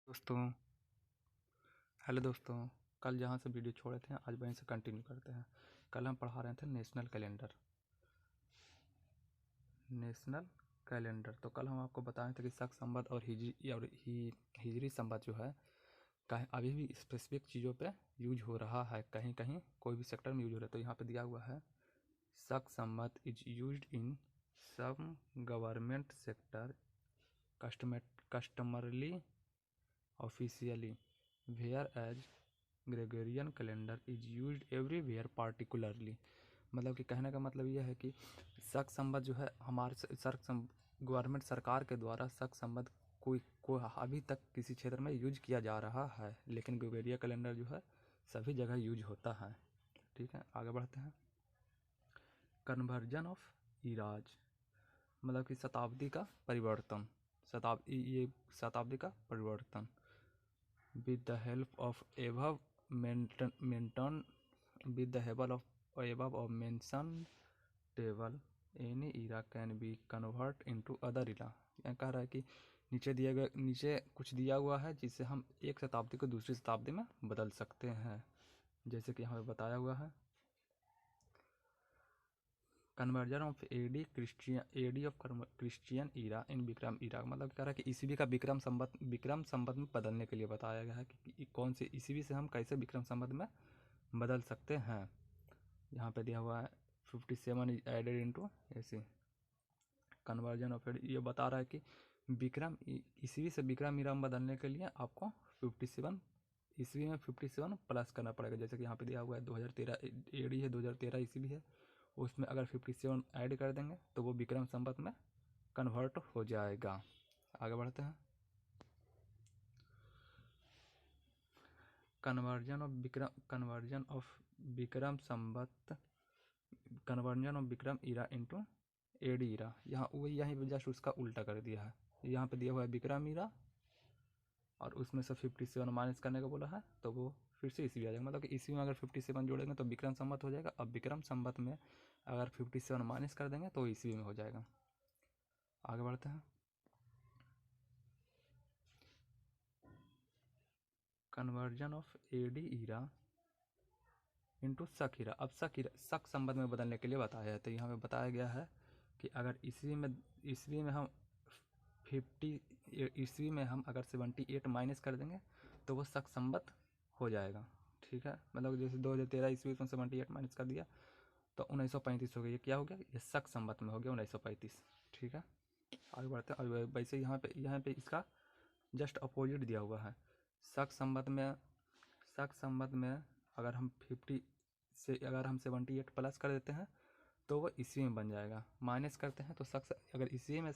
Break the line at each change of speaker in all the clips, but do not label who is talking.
दोस्तों, हेलो दोस्तों। कल जहाँ से वीडियो छोड़े थे आज वहीं से कंटिन्यू करते हैं। कल हम पढ़ा रहे थे नेशनल कैलेंडर। तो कल हम आपको बताए थे कि शक संवत और हिजरी संवत जो है कहीं अभी भी स्पेसिफिक चीज़ों पे यूज हो रहा है, कहीं कहीं कोई भी सेक्टर में यूज हो रहा है। तो यहाँ पे दिया हुआ है Shaka Samvat is used in some government sector customarily officially whereas Gregorian calendar is used everywhere particularly. मतलब कि कहने का मतलब यह है कि शक संवत जो है गवर्नमेंट सरकार के द्वारा शक संवत को अभी तक किसी क्षेत्र में यूज किया जा रहा है, लेकिन ग्रेगोरियन कैलेंडर जो है सभी जगह यूज होता है। ठीक है, आगे बढ़ते हैं। कन्वर्जन ऑफ इराज मतलब कि शताब्दी का परिवर्तन with the help of above mentioned table any era can be convert into other era। यह कह रहा है कि नीचे कुछ दिया हुआ है जिससे हम एक शताब्दी को दूसरी शताब्दी में बदल सकते हैं, जैसे कि हमें बताया हुआ है। Conversion of AD of Christian era in Vikram era मतलब कह रहा है कि ईसवी का विक्रम संवत में बदलने के लिए बताया गया है कि कौन से ईसवी से हम कैसे विक्रम संवत में बदल सकते हैं। यहाँ पे दिया हुआ है 57 इज एडेड इनटू ऐसे कन्वर्जन ऑफ ये बता रहा है कि विक्रम ईसवी से विक्रम ईरा में बदलने के लिए आपको 57 ईसवी में 57 प्लस करना पड़ेगा। जैसे कि यहाँ पे दिया हुआ है 2013 एडी है, 2013 ईसवी है, उसमें अगर 57 ऐड कर देंगे तो वो विक्रम संवत में कन्वर्ट हो जाएगा। आगे बढ़ते हैं। Conversion of Vikram era into AD era. यहीं पे जस्ट उसका उल्टा कर दिया है। यहाँ पे दिया हुआ है विक्रम ईरा और उसमें से 57 माइनस करने का बोला है, तो वो फिर से ईसवी आ जाएगा। मतलब कि ईसवी में अगर 57 जोड़ेंगे तो विक्रम संवत हो जाएगा। अब विक्रम संवत में अगर 57 माइनस कर देंगे तो ईसवी में हो जाएगा। आगे बढ़ते हैं। Conversion of AD era into Shaka era. अब शक संवत में बदलने के लिए बताया है। तो यहाँ पे बताया गया है कि अगर ईसवी में हम 78 माइनस कर देंगे तो वो शक संवत हो जाएगा। ठीक है, मतलब जैसे 2013 ईस्वी में 78 माइनस कर दिया तो 1935 हो गया। ये क्या हो गया? ये शक संवत में हो गया 1935। ठीक है, आगे बढ़ते हैं। और वैसे यहाँ पे इसका जस्ट अपोजिट दिया हुआ है। शक संवत में अगर हम 78 प्लस कर देते हैं तो वो ईस्वी में बन जाएगा। माइनस करते हैं तो अगर ईस्वी में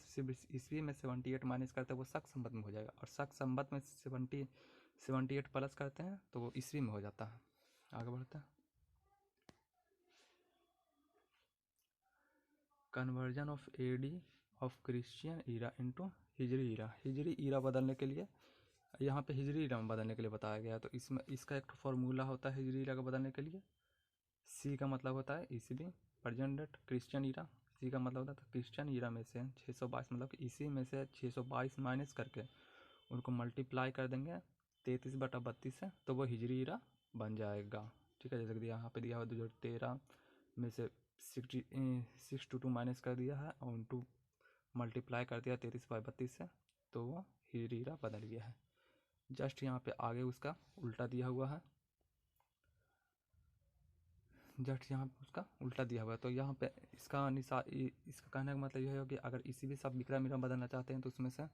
78 माइनस करते हैं वो शक संवत में हो जाएगा। और शक संवत में 78 प्लस करते हैं तो वो ईस्वी में हो जाता है। आगे बढ़ते हैं। Conversion of AD of Christian era into Hijri era बदलने के लिए यहाँ पे हिजरी ईरा में बदलने के लिए बताया गया है। तो इसमें इसका एक फॉर्मूला होता है हिजरी ईरा को बदलने के लिए। सी का मतलब होता है ईसवी, प्रेजेंट डेट, क्रिश्चियन ईरा। सी का मतलब होता है क्रिश्चियन ईरा में से 622 मतलब कि इसी में से 622 माइनस करके उनको मल्टीप्लाई कर देंगे 33/32 से तो वो हिजरी ईरा बन जाएगा। ठीक है, जैसे कि यहाँ पे दिया हुआ 2013 में से 622 माइनस कर दिया है और उनटू मल्टीप्लाई कर दिया 33/32 से तो वो हिजरी ईरा बदल गया है। जस्ट यहाँ पे आगे उसका उल्टा दिया हुआ है। उसका उल्टा दिया हुआ है। तो यहाँ पे इसका कहने का मतलब यह है कि अगर इसी भी सब विक्रम ईरा बदलना चाहते हैं तो उसमें से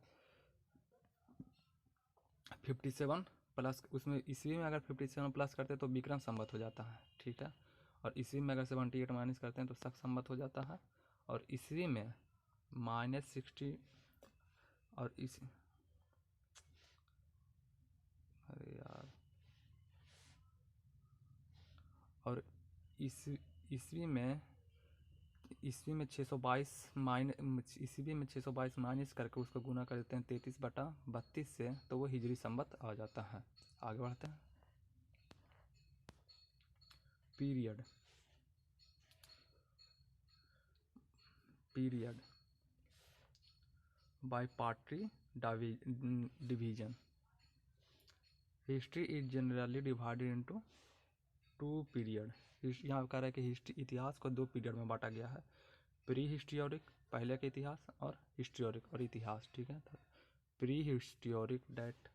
57 प्लस, उसमें ईस्वी में अगर 57 प्लस करते हैं तो विक्रम संवत हो जाता है। ठीक है, और ईस्वी में अगर 78 माइनस करते हैं तो शक संवत हो जाता है। और ईस्वी में -60 और इस अरे यार और ईस्वी में 622 माइनस करके उसको गुना कर देते हैं 33/32 से तो वो हिजरी संवत आ जाता है। आगे बढ़ते हैं। Period by party division history is generally divided into 2 period. यहाँ कह रहा है कि हिस्ट्री इतिहास को 2 पीरियड में बांटा गया है, प्री हिस्टोरिक पहले का इतिहास और हिस्टोरिक और इतिहास, ठीक है। तो prehistoric that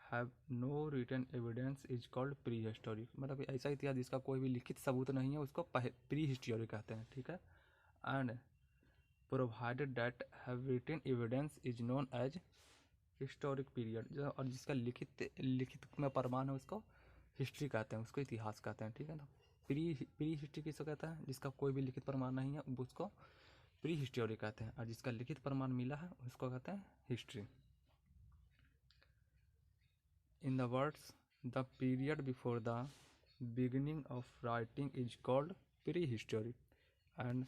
have no written evidence is called prehistoric, मतलब ऐसा इतिहास जिसका कोई भी लिखित सबूत नहीं है उसको प्री हिस्टोरिक कहते हैं, ठीक है। And provided that have written evidence is known as historic period, जो और जिसका लिखित में प्रमाण है उसको हिस्ट्री कहते हैं, उसको इतिहास कहते हैं, ठीक है ना। प्री हिस्ट्री किसको कहता है, जिसका कोई भी लिखित प्रमाण नहीं है उसको प्री हिस्टोरी कहते हैं, और जिसका लिखित प्रमाण मिला है उसको कहते हैं history. In the words the period before the beginning of writing is called prehistoric and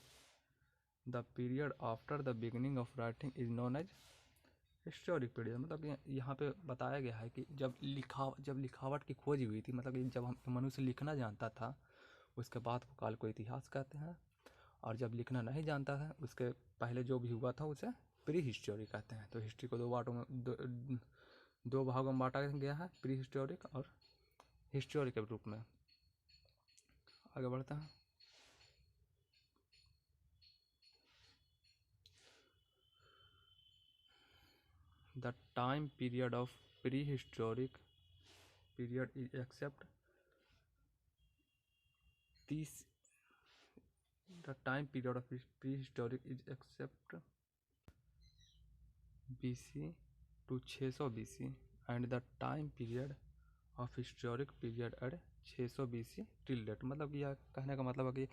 the period after the beginning of writing is known as historic period. मतलब यहाँ पे बताया गया है कि जब लिखावट की खोज हुई थी, मतलब जब हम मनुष्य लिखना जानता था उसके बाद वो काल को इतिहास कहते हैं, और जब लिखना नहीं जानता था उसके पहले जो भी हुआ था उसे प्री हिस्टोरिक कहते हैं। तो हिस्ट्री को दो भागों में बांटा गया है, प्री हिस्टोरिक और हिस्टोरिक के रूप में। आगे बढ़ते हैं। The time period of prehistoric period is except the time period of prehistoric is except BC to 600 BC and the time period of historic period at 600 BC till date। मतलब यह कहने का मतलब है कि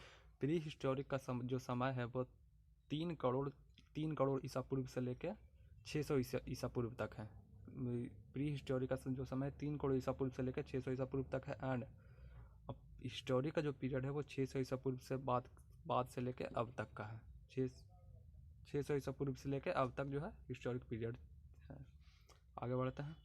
प्री हिस्टोरिक का जो समय है वो 3 करोड़ ईसा पूर्व से लेकर 600 ईसा पूर्व तक है। प्री हिस्टोरिक का जो समय 3 करोड़ ईसा पूर्व से लेकर 600 ईसा पूर्व तक है, एंड हिस्टोरिक का जो पीरियड है वो 600 ईसा पूर्व से बाद से लेके अब तक का है। 600 ईसा पूर्व से लेके अब तक जो है हिस्टोरिक पीरियड है। आगे बढ़ते हैं।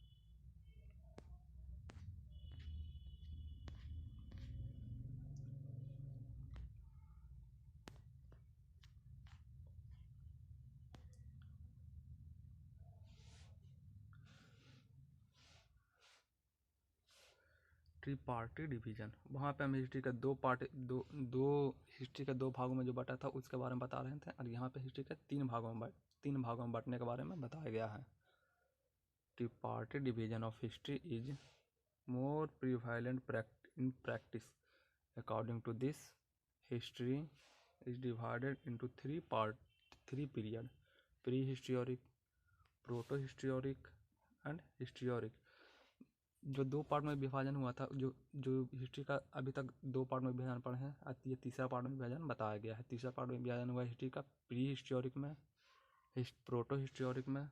ट्रिपार्टी डिवीजन, वहाँ पे हम हिस्ट्री का हिस्ट्री के 2 भागों में जो बटा था उसके बारे में बता रहे थे, और यहाँ पे हिस्ट्री के 3 भागों में बंटने के बारे में बताया गया है। Tripartite division of history is more prevalent in practice. According to this, history is divided into 3 period: prehistoric, protohistoric and historic। जो 2 पार्ट में विभाजन हुआ था, जो हिस्ट्री का अभी तक 2 पार्ट में विभाजन पढ़े हैं, ये तीसरा पार्ट में विभाजन बताया गया है। तीसरा पार्ट में विभाजन हुआ हिस्ट्री का प्री हिस्टोरिक में, प्रोटो हिस्टोरिक में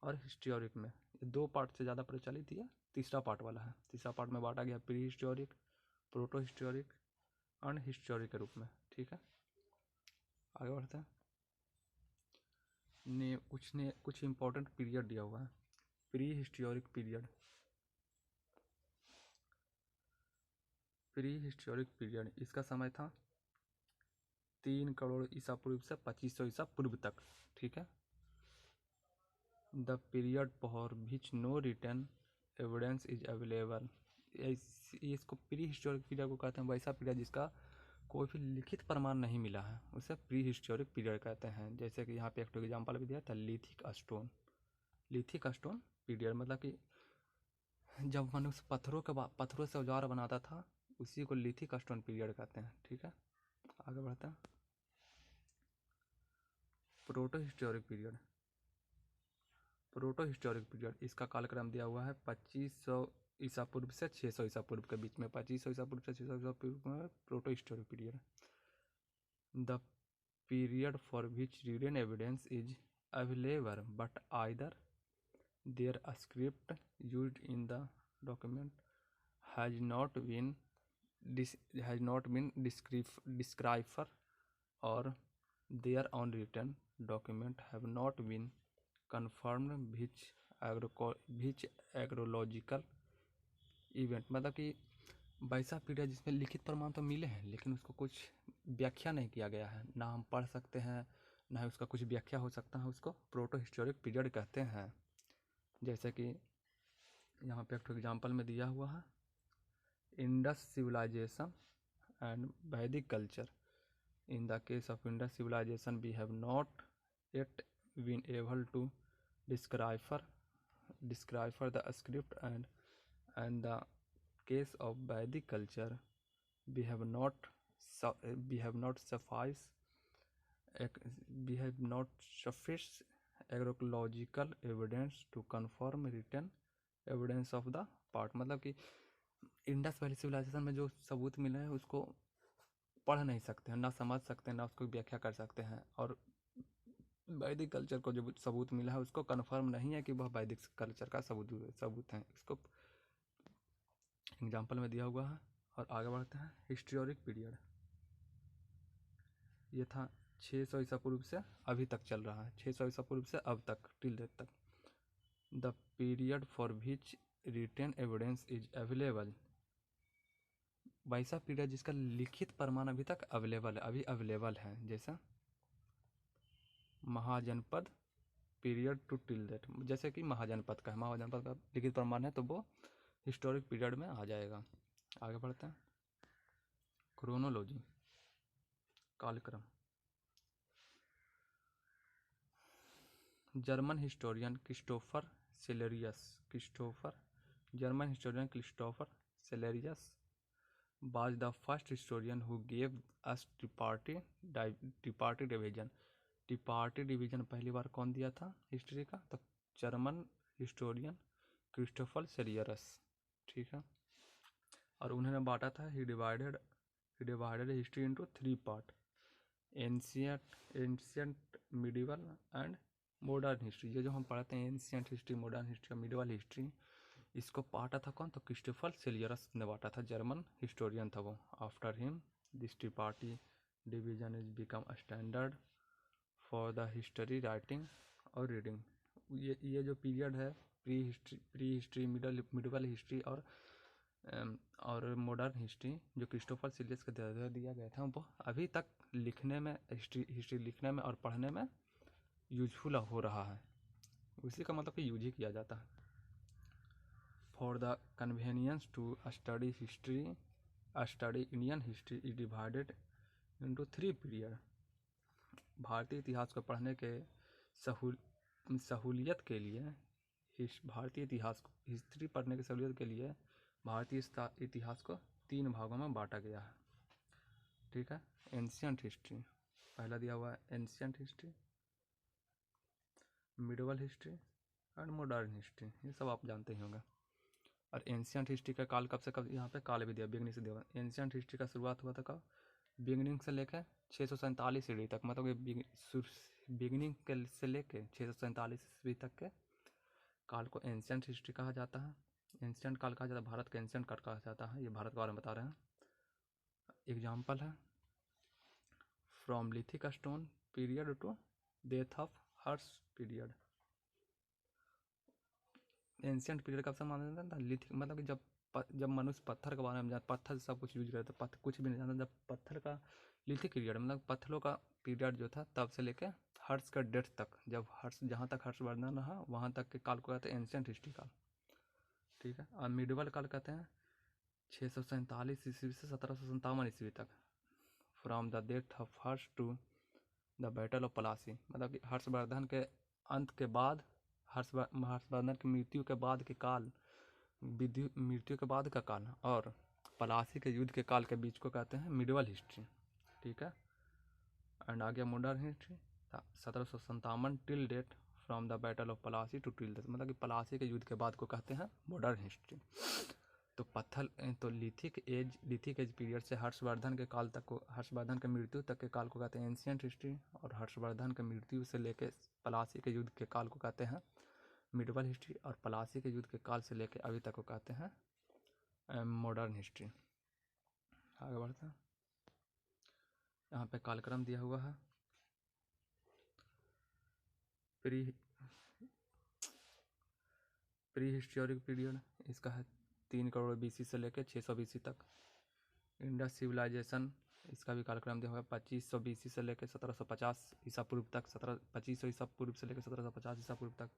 और हिस्टोरिक में। ये 2 पार्ट से ज़्यादा प्रचलित है, तीसरा पार्ट वाला है। तीसरा पार्ट में बांटा गया प्री हिस्टोरिक, प्रोटो हिस्टोरिक और हिस्टोरिक के रूप में, ठीक है। आगे बढ़ते हैं। कुछ इंपॉर्टेंट पीरियड दिया हुआ है। प्री हिस्टोरिक पीरियड, इसका समय था 3 करोड़ ईसा पूर्व से 2500 ईसा पूर्व तक, ठीक है। The period for which no written evidence is available, इसको प्री हिस्टोरिक पीरियड को कहते हैं। वैसा पीरियड जिसका कोई भी लिखित प्रमाण नहीं मिला है उसे प्री हिस्टोरिक पीरियड कहते हैं। जैसे कि यहाँ पे एक एग्जाम्पल भी दिया था, लिथिक स्टोन पीरियड, मतलब कि जब मनुष्य पत्थरों से औजार बनाता था उसी को लिथिक स्टोन पीरियड कहते हैं, ठीक है। आगे बढ़ते हैं। प्रोटो हिस्टोरिक पीरियड, इसका कालक्रम दिया हुआ है 2500 ईसा पूर्व से 600 ईसा पूर्व के बीच में। 2500 ईसा पूर्व से 600 ईसा पूर्व में proto historic period. The period for which written evidence is available but either their script used in the document has not been describer or their own written document have not been confirmed which archaeological event, मतलब कि वैसा period जिसमें लिखित प्रमाण तो मिले हैं लेकिन उसको कुछ व्याख्या नहीं किया गया है, ना हम पढ़ सकते हैं ना उसका कुछ व्याख्या हो सकता है, उसको प्रोटो हिस्टोरिक पीरियड कहते हैं। जैसे कि यहाँ पे एक एग्जाम्पल में दिया हुआ है, Indus civilisation and Vedic culture. In the case of Indus civilisation we have not yet been able to decipher the script, and the case of Vedic culture we have not sufficient archaeological evidence to confirm written evidence of the part। मतलब कि Indus valley civilisation में जो सबूत मिले हैं उसको पढ़ नहीं सकते हैं, ना समझ सकते हैं, ना उसको व्याख्या कर सकते हैं, और वैदिक कल्चर को जो सबूत मिला है उसको कंफर्म नहीं है कि वह वैदिक कल्चर का सबूत है। इसको एग्जाम्पल में दिया हुआ है। और आगे बढ़ते हैं, हिस्टोरिक पीरियड। ये था 600 ईसा पूर्व से अभी तक चल रहा है, 600 ईसा पूर्व से अब तक, टिल डेट तक। The period for which written evidence is available. वैसा पीरियड जिसका लिखित प्रमाण अभी तक अवेलेबल है, जैसा Mahajanapada period to till date, जैसे कि महाजनपद का लिखित प्रमाण है तो वो हिस्टोरिक पीरियड में आ जाएगा। आगे बढ़ते हैं, क्रोनोलॉजी, कालक्रम। German historian Christopher Cellarius was the first historian who gave us tripartite division। Tripartite division पहली बार कौन दिया था हिस्ट्री का? तो जर्मन हिस्टोरियन क्रिस्टोफर सेलियरस, ठीक है। और उन्होंने बांटा था, he divided history into 3 part, ancient, medieval and modern history. ये जो हम पढ़ते हैं ancient history, modern history, medieval history, इसको बांटा था कौन? तो क्रिस्टोफर सेलियरस ने बांटा था, जर्मन हिस्टोरियन था वो। After him this tripartite division is become a standard for the history writing और रीडिंग। ये जो पीरियड है, प्री हिस्ट्री, मिडिवल हिस्ट्री और मॉडर्न हिस्ट्री, जो क्रिस्टोफर सेलियस के द्वारा दिया गया था, वो अभी तक लिखने में, हिस्ट्री लिखने में और पढ़ने में यूजफुल हो रहा है। उसी का मतलब कि यूज ही किया जाता है। For the convenience to study Indian history is divided into 3 periods। भारतीय इतिहास को पढ़ने के सहूलियत के लिए, भारतीय इतिहास को हिस्ट्री पढ़ने की सहूलियत के लिए भारतीय इतिहास को 3 भागों में बांटा गया है, ठीक है। एंशियंट हिस्ट्री पहला दिया हुआ है, ancient history, medieval history and modern history, ये सब आप जानते ही होंगे। और एंशियंट हिस्ट्री का काल कब से कब, यहाँ पे काल भी दिया, बिगनिंग से दिया। एंशियंट हिस्ट्री का शुरुआत हुआ था कब? बिगनिंग से लेकर 647 ईस्वी तक, मतलब बिगनिंग से लेकर 647 ईस्वी तक के काल को एंशियंट हिस्ट्री कहा जाता है। एंशियंट काल कहा जाता है, भारत का एंशियंट काल कहा जाता है। ये भारत के बारे में बता रहे हैं। एग्जाम्पल है, from lithic stone period to death of Harsha period. Ancient period कब से माना जाता था? लिथिक, मतलब कि जब मनुष्य पत्थर के बारे में जानता, पत्थर से सब कुछ यूज करता, पत्थर कुछ भी नहीं जानता, जब पत्थर का लिथिक पीरियड, मतलब पत्थरों का पीरियड जो था, तब से लेके हर्ष का डेथ तक, जब हर्ष, जहाँ तक हर्षवर्धन रहा वहाँ तक के काल को कहते हैं एंशियंट हिस्ट्री काल, ठीक है। और मिडिवल काल कहते हैं 647 ईस्वी से 1757 ईस्वी तक, from the death of Harsha to the battle of Plassey, मतलब कि हर्षवर्धन के अंत के बाद, हर्षवर्धन की मृत्यु के बाद के काल, मृत्यु के बाद का काल, और पलासी के युद्ध के काल के बीच को कहते हैं मिडिवल हिस्ट्री, ठीक है। एंड आ गया modern history, 1757 till date, from the battle of Plassey to till date, मतलब कि पलासी के युद्ध के बाद को कहते हैं मॉडर्न हिस्ट्री। तो लिथिक एज पीरियड से हर्षवर्धन के काल तक को, हर्षवर्धन के मृत्यु तक के काल को कहते हैं एंशियंट हिस्ट्री, और हर्षवर्धन के मृत्यु से लेकर पलासी के युद्ध के काल को कहते हैं मिडिवल हिस्ट्री, और पलासी के युद्ध के काल से लेकर अभी तक को कहते हैं मॉडर्न हिस्ट्री। आगे बढ़ते हैं, यहाँ पे कालक्रम दिया हुआ है। प्री हिस्टोरिक पीरियड, इसका है 3 करोड़ BC से लेकर 600 BC तक। इंडस सिविलाइजेशन, इसका भी कालक्रम दिया हुआ है 2500 BC से लेकर 1750 ईसा पूर्व तक, 2500 ईसा पूर्व से लेकर 1750 ईसा पूर्व तक।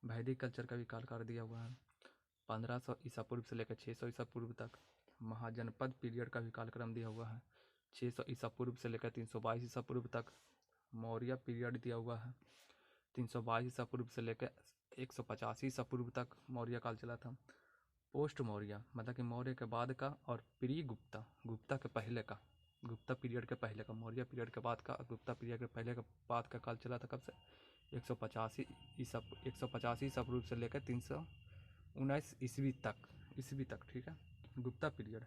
वैदिक कल्चर का भी कालक्रम दिया हुआ है 1500 ईसा पूर्व से लेकर 600 ईसा पूर्व तक। महाजनपद पीरियड का भी कालक्रम दिया हुआ है, 600 ईसा पूर्व से लेकर 322 ईसा पूर्व तक। मौर्य पीरियड दिया हुआ है, 322 ईसा पूर्व से लेकर 185 ईसा पूर्व तक मौर्य काल चला था। पोस्ट मौर्य मतलब कि मौर्य के बाद का, और प्री गुप्ता, गुप्ता के पहले का, गुप्ता पीरियड के पहले का, मौर्य पीरियड के बाद का, गुप्ता पीरियड के पहले का बाद का काल चला था कब से, 185 ईसा पूर्व से लेकर 319 ईस्वी तक, ठीक है। गुप्ता पीरियड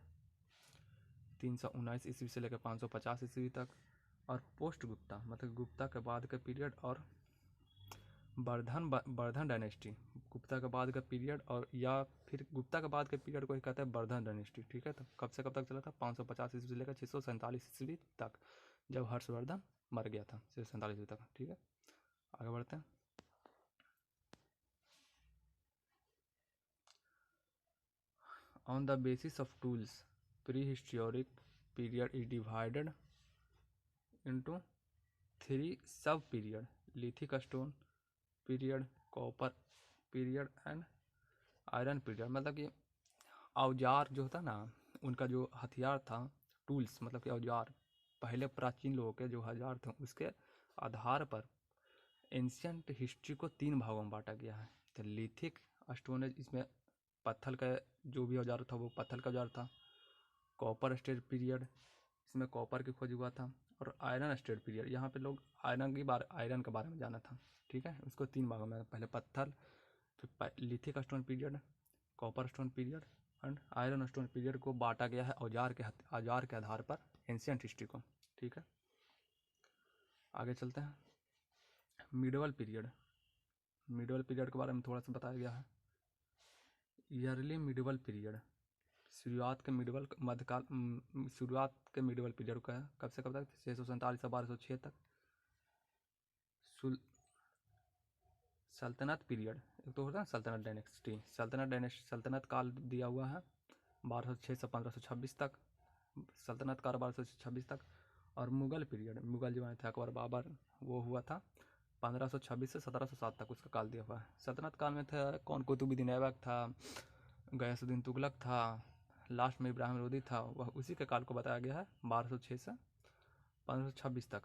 319 ईस्वी से लेकर 550 ईस्वी तक। और पोस्ट गुप्ता मतलब गुप्ता के बाद का पीरियड, और वर्धन डायनेस्टी, गुप्ता के बाद का पीरियड, और या फिर गुप्ता के बाद के पीरियड को ही कहते हैं वर्धन डायनेस्टी, ठीक है। तो कब से कब तक चला था, 550 ईस्वी से लेकर 647 ईस्वी तक, जब हर्षवर्धन मर गया था, 647 ईस्वी तक, ठीक है। आगे बढ़ते हैं। On the basis of tools, pre historic period is divided into 3 सब period, lithic stone period, copper period and iron period. मतलब कि औजार जो होता ना, उनका जो हथियार था, टूल्स मतलब कि औजार, पहले प्राचीन लोगों के जो औजार थे उसके आधार पर एंशियंट हिस्ट्री को 3 भागों में बांटा गया है। तो लिथिक स्टोनेज, इसमें पत्थर का जो भी औजार था वो पत्थर का औजार था। कॉपर स्टेज पीरियड, इसमें कॉपर की खोज हुआ था। और आयरन स्टेज पीरियड, यहाँ पे लोग आयरन के बारे में जाना था, ठीक है। उसको 3 भागों में, पहले पत्थर, फिर lithic stone period, copper stone period and iron stone period को बांटा गया है औजार के आधार पर एंशियंट हिस्ट्री को, ठीक है। आगे चलते हैं। मिडवल पीरियड, मिडवल पीरियड के बारे में थोड़ा सा बताया गया है। ईयरली मिडवल पीरियड, शुरुआत के मिडवल पीरियड का है, कब से कब तक, 647 से 1206 तक। सल्तनत पीरियड, एक तो होता है सल्तनत डायनेस्टी, सल्तनत काल दिया हुआ है 1206 से 1526 तक, सल्तनत काल 1226 तक। और मुगल पीरियड, मुगल जो थे अकबर बाबर, वो हुआ था 1526 से 1707 तक, उसका काल दिया हुआ है। सल्तनत काल में थे कौन, कुतुबुद्दीन ऐबक था, गयासुद्दीन तुगलक था, लास्ट में इब्राहिम लोदी था, वह उसी के काल को बताया गया है 1206 से 1526 तक।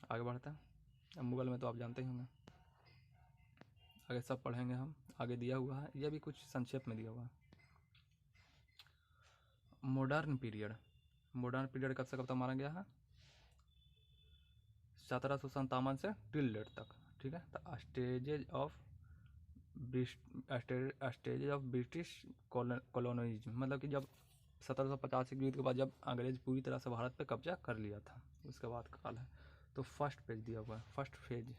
आगे बढ़ते हैं। मुगल में तो आप जानते ही होंगे, आगे सब पढ़ेंगे हम, आगे दिया हुआ है, यह भी कुछ संक्षेप में दिया हुआ है। मॉडर्न पीरियड, मॉडर्न पीरियड कब से कब तक माना गया है, 1757 से टिल डेट तक, ठीक है। तो स्टेजेज ऑफ ब्रिटिश कॉलोनिज्म, मतलब कि जब 1750 के युद्ध के बाद जब अंग्रेज पूरी तरह से भारत पे कब्जा कर लिया था, उसके बाद का काल है। तो फर्स्ट पेज दिया हुआ है, फर्स्ट फेज,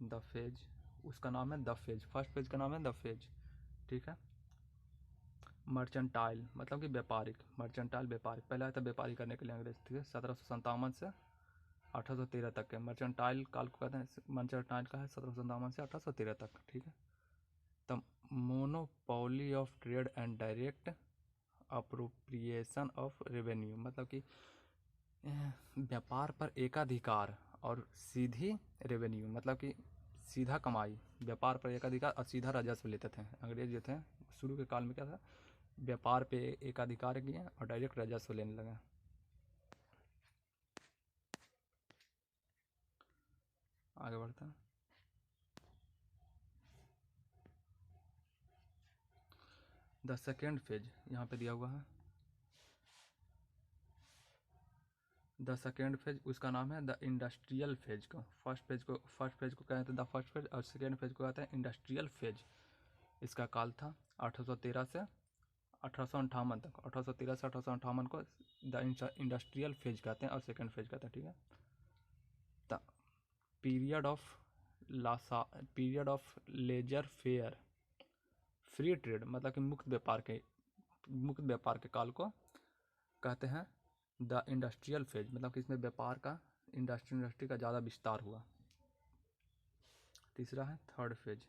द फेज, उसका नाम है द फेज, फर्स्ट पेज का नाम है द फेज, ठीक है। मर्चेंटाइल मतलब कि व्यापारिक, मर्चेंटाइल व्यापारिक, पहला था व्यापारी करने के लिए अंग्रेज, ठीक है। 1757 से 1813 तक के मर्चेंटाइल काल को कहते हैं, मर्चेंटाइल का है 1757 से 1813 तक, ठीक है। The monopoly of trade and direct appropriation of revenue, मतलब कि व्यापार पर एकाधिकार और सीधी रेवेन्यू, मतलब कि सीधा कमाई, व्यापार पर एकाधिकार और सीधा राजस्व लेते थे अंग्रेज जो थे। शुरू के काल में क्या था, व्यापार पे एकाधिकार किए और डायरेक्ट राजस्व लेने लगे। आगे बढ़ते हैं। द सेकेंड फेज यहाँ पे दिया हुआ है, द सेकेंड फेज, उसका नाम है द इंडस्ट्रियल फेज को। फर्स्ट फेज को कहते हैं द फर्स्ट फेज, और सेकेंड फेज को कहते हैं इंडस्ट्रियल फेज। इसका काल था 1813 से 1858 तक, 1813 से 1858 को द इंडस्ट्रियल फेज कहते हैं और सेकेंड फेज कहते हैं, ठीक है। The period of laissez faire free trade, मतलब कि मुक्त व्यापार के काल को कहते हैं द इंडस्ट्रियल फेज, मतलब कि इसमें व्यापार का इंडस्ट्री का ज़्यादा विस्तार हुआ। तीसरा है third phase,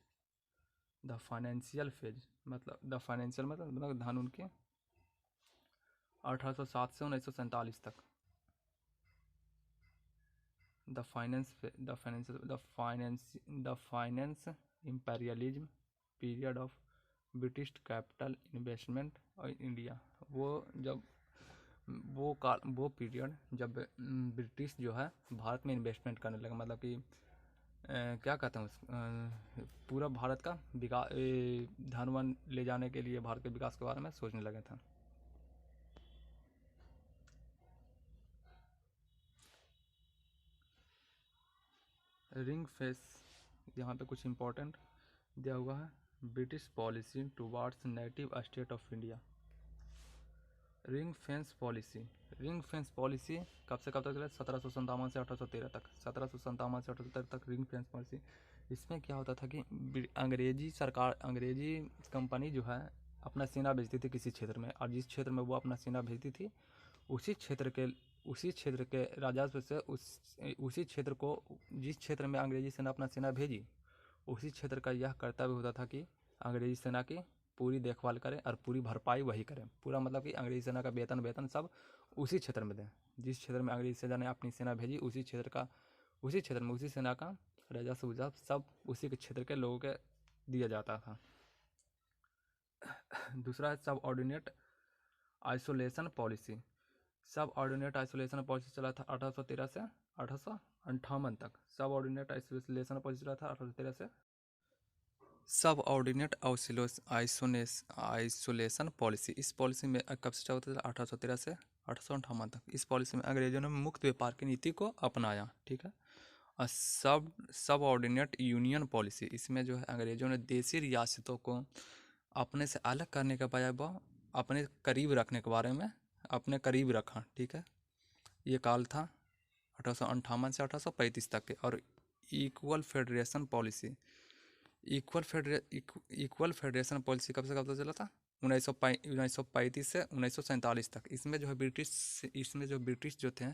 the financial phase, मतलब धन उनके 1807 से 1947 तक। The finance imperialism period of British capital investment और इंडिया। वो पीरियड जब ब्रिटिश जो है भारत में इन्वेस्टमेंट करने लगा, मतलब कि क्या कहते हैं पूरा भारत का विकास धन ले जाने के लिए भारत के विकास के बारे में सोचने लगे थे। रिंग फेंस, यहाँ पे कुछ इम्पोर्टेंट दिया हुआ है। British policy towards native state of India. Ring fence policy कब से कब तक चला? 1757 से 1813 तक। 1757 से 1813 तक रिंग फेंस पॉलिसी। इसमें क्या होता था कि अंग्रेजी कंपनी जो है अपना सेना भेजती थी किसी क्षेत्र में, और जिस क्षेत्र में वो अपना सेना भेजती थी उसी क्षेत्र के राजस्व से उसी क्षेत्र को, जिस क्षेत्र में अंग्रेजी सेना अपना सेना भेजी उसी क्षेत्र का यह कर्तव्य होता था कि अंग्रेजी सेना की पूरी देखभाल करें और पूरी भरपाई वही करें। पूरा मतलब कि अंग्रेजी सेना का वेतन सब उसी क्षेत्र में दें। जिस क्षेत्र में अंग्रेजी सेना ने अपनी सेना भेजी उसी क्षेत्र में उसी सेना का राजस्व सब उसी के क्षेत्र के लोगों के दिया जाता था। दूसरा है सब ऑर्डिनेट आइसोलेशन पॉलिसी। सब ऑर्डिनेट आइसोलेशन पॉलिसी चला था 1813 से 1858 तक। सब ऑर्डिनेट आइसोलेशन पॉलिसी चला था 1813 से। सब ऑर्डिनेट आइसोलेशन पॉलिसी, इस पॉलिसी में कब से चला था? 1813 से 1858 तक। इस पॉलिसी में अंग्रेजों ने मुक्त व्यापार की नीति को अपनाया, ठीक है। और सब ऑर्डिनेट यूनियन पॉलिसी, इसमें जो है अंग्रेजों ने देशी रियासतों को अपने से अलग करने के बजाय अपने करीब रखने के बारे में अपने करीब रखा, ठीक है। ये काल था 1858 से 1835 तक के। और equal federation policy, equal federation policy कब से कब तक चला था? 1935 से 1947 तक। इसमें जो ब्रिटिश जो थे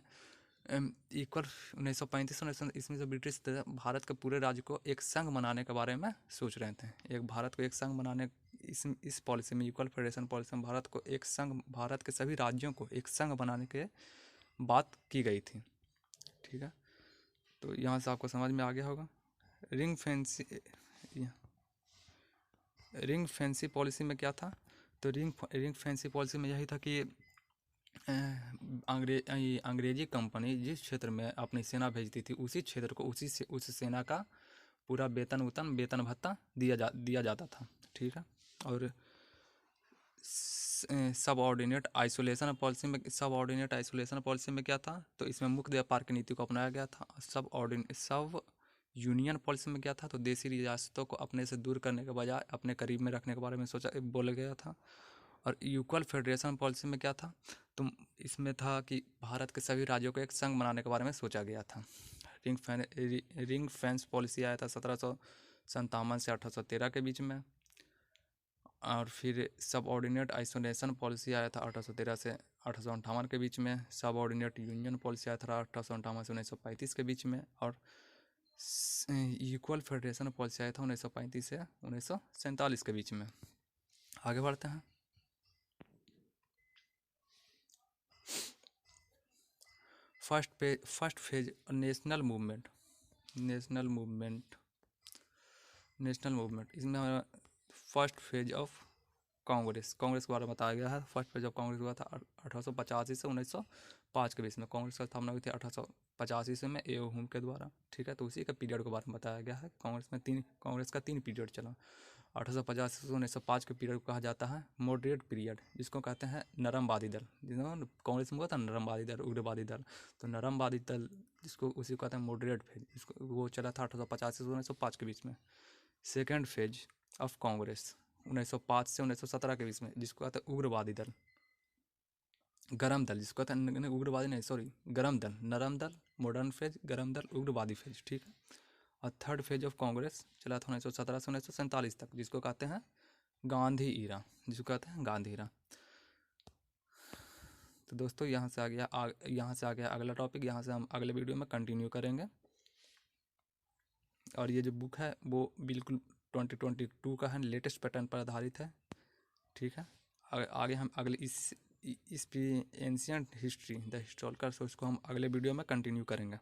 इक्वल 1935 से इसमें जो ब्रिटिश थे भारत के पूरे राज्य को एक संघ बनाने के बारे में सोच रहे थे। भारत को एक संघ बनाने, इस पॉलिसी में, इक्वल फेडरेशन पॉलिसी में भारत के सभी राज्यों को एक संघ बनाने के बात की गई थी, ठीक है। तो यहाँ से आपको समझ में आ गया होगा। रिंग फेंसी पॉलिसी में क्या था? तो रिंग फेंसी पॉलिसी में यही था कि अंग्रेजी कंपनी जिस क्षेत्र में अपनी सेना भेजती थी उसी क्षेत्र को उस सेना का पूरा वेतन भत्ता दिया जाता था, ठीक है। और सब ऑर्डिनेट आइसोलेशन पॉलिसी में क्या था? तो इसमें मुक्त व्यापार की नीति को अपनाया गया था। सब यूनियन पॉलिसी में क्या था? तो देशी रियासतों को अपने से दूर करने के बजाय अपने करीब में रखने के बारे में बोला गया था। और इक्वल फेडरेशन पॉलिसी में क्या था? तो इसमें था कि भारत के सभी राज्यों को एक संघ बनाने के बारे में सोचा गया था। रिंग फेंस पॉलिसी आया था 1757 से 1813 के बीच में। और फिर सब ऑर्डिनेट आइसोलेशन पॉलिसी आया था 1813 से 1858 के बीच में। सब ऑर्डिनेट यूनियन पॉलिसी आया था 1858 से 1935 के बीच में। और इक्वल फेडरेशन पॉलिसी आया था 1935 से 1947 के बीच में। आगे बढ़ते हैं। First phase national movement. इसमें हमारा फर्स्ट फेज ऑफ कांग्रेस के बारे में बताया गया है। फर्स्ट फेज ऑफ कांग्रेस हुआ था 1885 से 1905 के बीच में। कांग्रेस की स्थापना हुई थी 1885 से में ए.ओ. हुम के द्वारा, ठीक है। तो उसी के पीरियड के बारे में बताया गया है। कांग्रेस का 3 पीरियड चला। 1885 से 1905 के पीरियड को कहा जाता है मॉडरेट पीरियड, जिसको कहते हैं नरमवादी दल। जिन्होंने कांग्रेस में हुआ था नरमवादी दल, उग्रवादी दल, तो नरमवादी दल उसी को कहते हैं मॉडरेट फेज। इसको वो चला था 1885 से 1905 के बीच में। सेकेंड फेज ऑफ कांग्रेस 1905 से 1917 के बीच में, जिसको कहते हैं उग्रवादी दल, गरम दल, जिसको कहते हैं उग्रवादी नहीं, सॉरी, गरम दल, नरम दल, मॉडर्न फेज, गरम दल, उग्रवादी फेज, ठीक है। और थर्ड फेज ऑफ कांग्रेस चला था 1917 से 1947 तक, जिसको कहते हैं गांधी ईरा, तो दोस्तों यहाँ से आ गया अगला टॉपिक। यहाँ से हम अगले वीडियो में कंटिन्यू करेंगे। और ये जो बुक है वो बिल्कुल 2022 का है, लेटेस्ट पैटर्न पर आधारित है, ठीक है। आगे हम अगले इस ancient history the historical source को हम अगले वीडियो में कंटिन्यू करेंगे।